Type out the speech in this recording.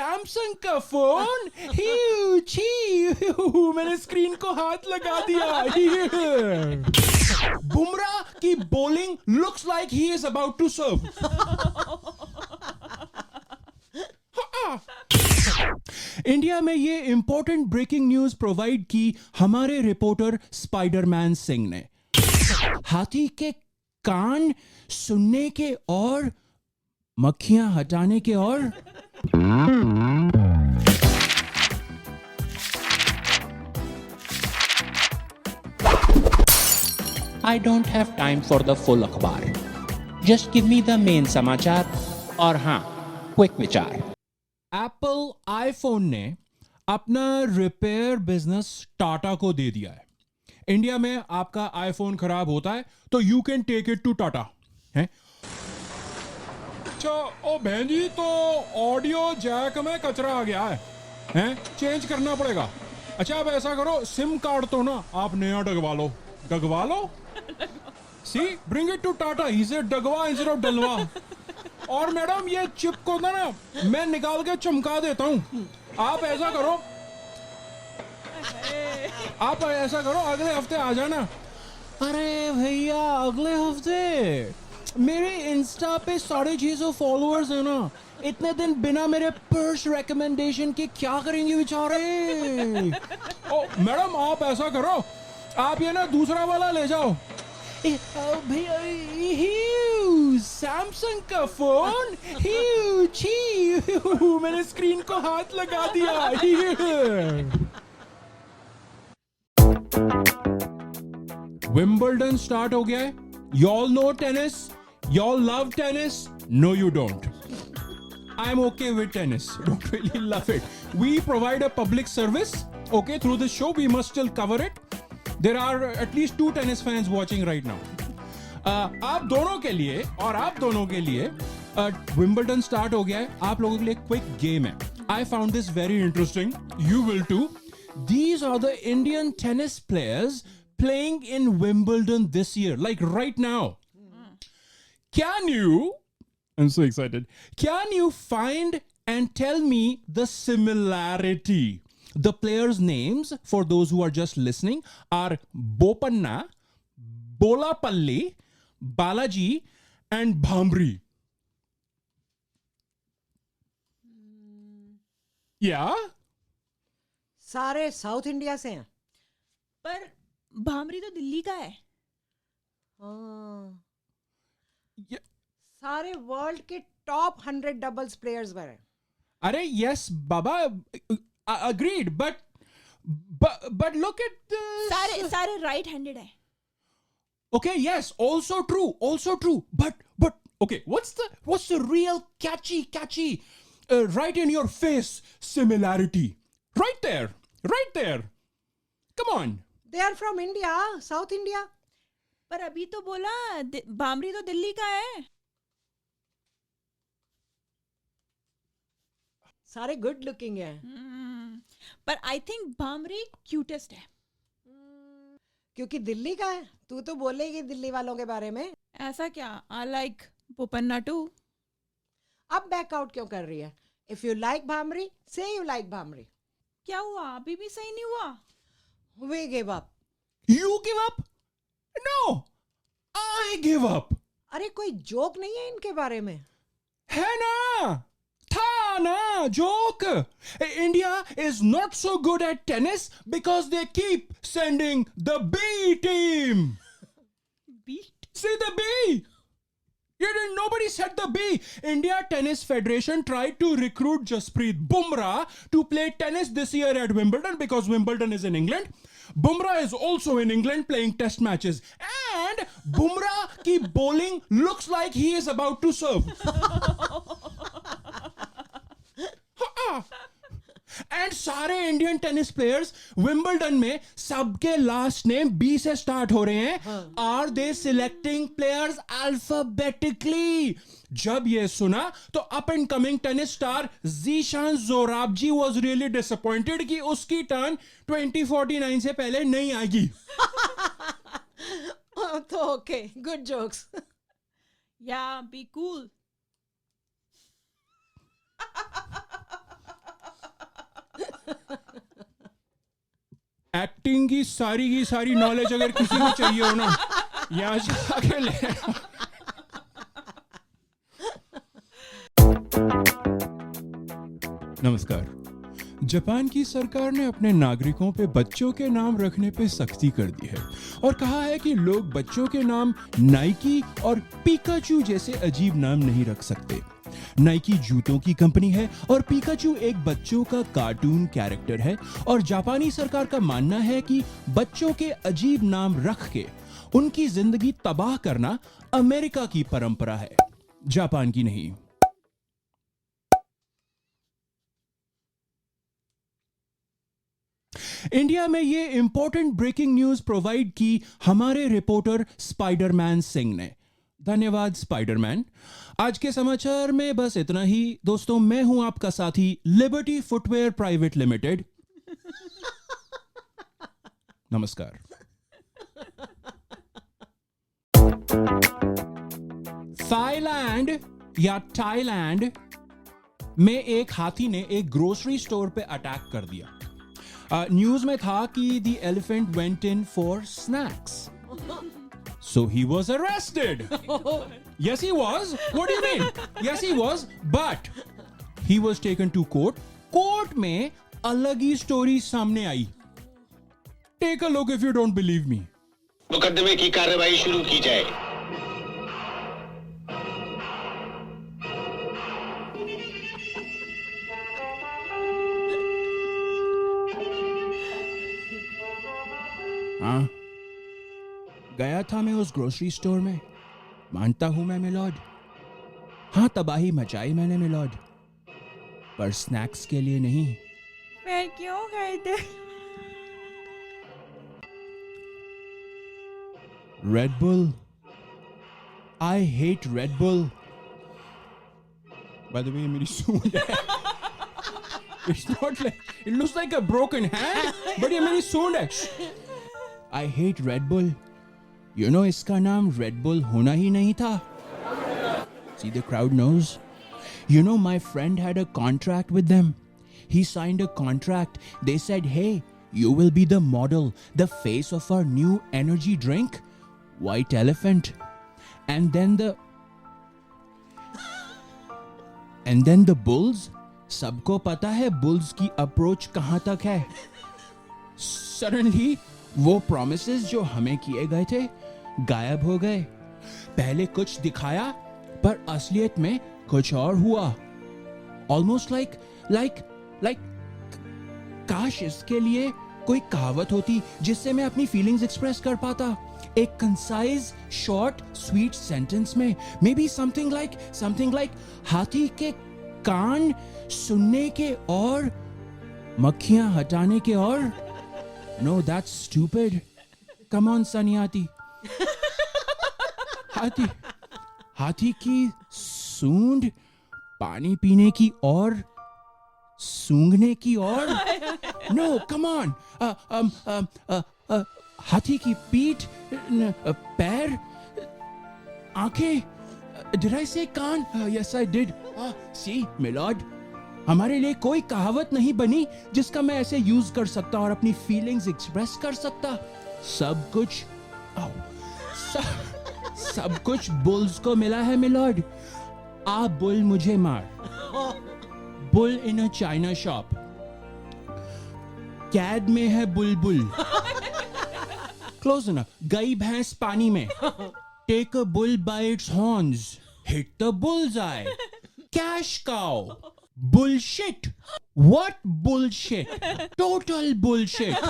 Samsung का phone मैंने screen को हाथ लगा दिया. बुमराह की bowling looks like he is about to serve. India में ये इंपॉर्टेंट ब्रेकिंग न्यूज प्रोवाइड की हमारे रिपोर्टर स्पाइडरमैन सिंह ने. हाथी के कान सुनने के और मक्खियां हटाने के और I don't have time for the full अखबार. Just give me the main समाचार और हाँ, क्विक विचार. एप्पल आईफोन ने अपना रिपेयर बिजनेस टाटा को दे दिया है. इंडिया में आपका आईफोन खराब होता है तो you can take it to Tata है. अच्छा ओ बहन जी, तो ऑडियो जैक में कचरा आ गया है, चेंज करना पड़ेगा. अच्छा अब ऐसा करो, सिम कार्ड तो ना आप नया डगवा लो. See bring it to Tata. He said डगवा इंस्टेड ऑफ डलवा. और मैडम ये चिप को ना मैं निकाल के चमका देता हूँ. आप ऐसा करो अगले हफ्ते आ जाना. अरे भैया अगले हफ्ते मेरे इंस्टा पे 650 फॉलोअर्स है ना. इतने दिन बिना मेरे पर्स रिकमेंडेशन के क्या करेंगे बेचारे. ओ मैडम आप ऐसा करो, आप ये ना दूसरा वाला ले जाओ. भैया सैमसंग का फोन मैंने स्क्रीन को हाथ लगा दिया. विंबलडन स्टार्ट हो गया है. Y'all know tennis? Y'all love tennis? No, you don't. I'm okay with tennis. Don't really love it. We provide a public service. Okay, through this show, we must still cover it. There are at least 2 tennis fans watching right now. आप दोनों के लिए Wimbledon start हो गया है. आप लोगों के लिए क्विक गेम है. I found this very interesting. You will too. These are the Indian tennis players playing in Wimbledon this year, like right now. I'm so excited. Can you find and tell me the similarity? The players' names, for those who are just listening, are Bopanna, Bolapalli, Balaji, and Bhamri. Yeah? सारे south India से हैं. पर भामरी तो दिल्ली का है. सारे world के top 100 doubles players पर हैं. अरे yes Baba, agreed, but look at the सारे राइट हैंडेड है. okay, yes, also true, but okay, what's the real catchy right in your face similarity? Right there, come on. They are from India, South India. पर अभी तो बोला भामरी तो दिल्ली का है. सारे गुड लुकिंग हैं. पर आई थिंक भामरी क्यूटेस्ट है. क्योंकि दिल्ली का है. तू तो बोलेगी दिल्ली वालों के बारे में. ऐसा क्या? I like Bopanna too. अब बैक आउट क्यों कर रही है? इफ यू लाइक भामरी, से यू लाइक भामरी. क्या हुआ? अभी भी सही नहीं हुआ. We give up. You give up? No, I give up. अरे कोई जोक नहीं है इनके बारे में? है ना, था ना joke. India is not so good at tennis because they keep sending the B team. Beat. See the B? Nobody said the B. India Tennis Federation tried to recruit Jasprit Bumrah to play tennis this year at Wimbledon because Wimbledon is in England. Bumrah is also in England playing test matches. And Bumrah ki bowling looks like he is about to serve. And सारे Indian tennis players Wimbledon में सबके last name B से start हो रहे हैं. Are they selecting players alphabetically? जब ये सुना तो up and coming tennis star Zeeshan Zorabji was really disappointed कि उसकी टर्न 2049 से पहले नहीं आएगी. तो okay, good jokes. Yeah be cool. Acting की सारी नॉलेज अगर किसी को चाहिए हो ना, यहाँ से आके ले। नमस्कार। जापान की सरकार ने अपने नागरिकों पे बच्चों के नाम रखने पे सख्ती कर दी है और कहा है कि लोग बच्चों के नाम नाइकी और पिकाचू जैसे अजीब नाम नहीं रख सकते। नाइकी जूतों की कंपनी है और पिकाचू एक बच्चों का कार्टून कैरेक्टर है और जापानी सरकार का मानना है कि बच्चों के अजीब नाम रख के उनकी जिंदगी तबाह करना अमेरिका की परंपरा है, जापान की नहीं। इंडिया में ये इंपॉर्टेंट ब्रेकिंग न्यूज प्रोवाइड की हमारे रिपोर्टर स्पाइडरमैन सिंह ने। धन्यवाद स्पाइडरमैन। आज के समाचार में बस इतना ही दोस्तों। मैं हूं आपका साथी लिबर्टी फुटवेयर प्राइवेट लिमिटेड। नमस्कार। थाईलैंड में एक हाथी ने एक ग्रोसरी स्टोर पे अटैक कर दिया। न्यूज में था कि the elephant went in for snacks, so he was arrested. Yes he was. What do you mean? Yes he was, but he was taken to court. Court में अलग ही story सामने आई। Take a look if you don't believe me. मुकदमे की कार्रवाई शुरू की जाए। हाँ, गया था मैं उस ग्रोसरी स्टोर में, मानता हूं मैं मिलॉर्ड। हाँ, तबाही मचाई मैंने मिलॉर्ड, पर स्नैक्स के लिए नहीं। फिर क्यों गए थे? Red bull, I hate red bull. By the way मेरी सूंड है। It's not like, it looks like a broken hand, but ये मेरी सूंड है। I hate Red Bull. You know, इसका नाम Red Bull होना ही नहीं था। See, the crowd knows. You know, my friend had a contract with them. He signed a contract. They said, hey, you will be the model, the face of our new energy drink, White Elephant. And then the Bulls. सबको पता है Bulls की approach कहां तक है। Suddenly, वो promises जो हमें किए गए थे गायब हो गए। पहले कुछ दिखाया पर असलियत में कुछ और हुआ। Almost like काश इसके लिए कोई कहावत होती जिससे मैं अपनी फीलिंग्स एक्सप्रेस कर पाता। एक कंसाइज शॉर्ट स्वीट सेंटेंस में। Maybe something like हाथी के कान सुनने के और मक्खियां हटाने के और। No, that's stupid. Come on, Sanyati. हाथी की सूंड पानी पीने की और सूंघने की और। No, come on. हाथी की पीठ, पैर, आंखें। Did I say can't? Yes, I did. See, Milord. हमारे लिए कोई कहावत नहीं बनी जिसका मैं ऐसे यूज कर सकता और अपनी फीलिंग्स एक्सप्रेस कर सकता। सब कुछ बुल्स को मिला है मिलॉर्ड। आ बुल मुझे मार। Bull in a china shop. कैद में है बुलबुल। Close enough. गई भैंस पानी में। Take a bull by its horns. Hit the bull's eye. Cash cow. Bullshit. What bullshit? Total bullshit.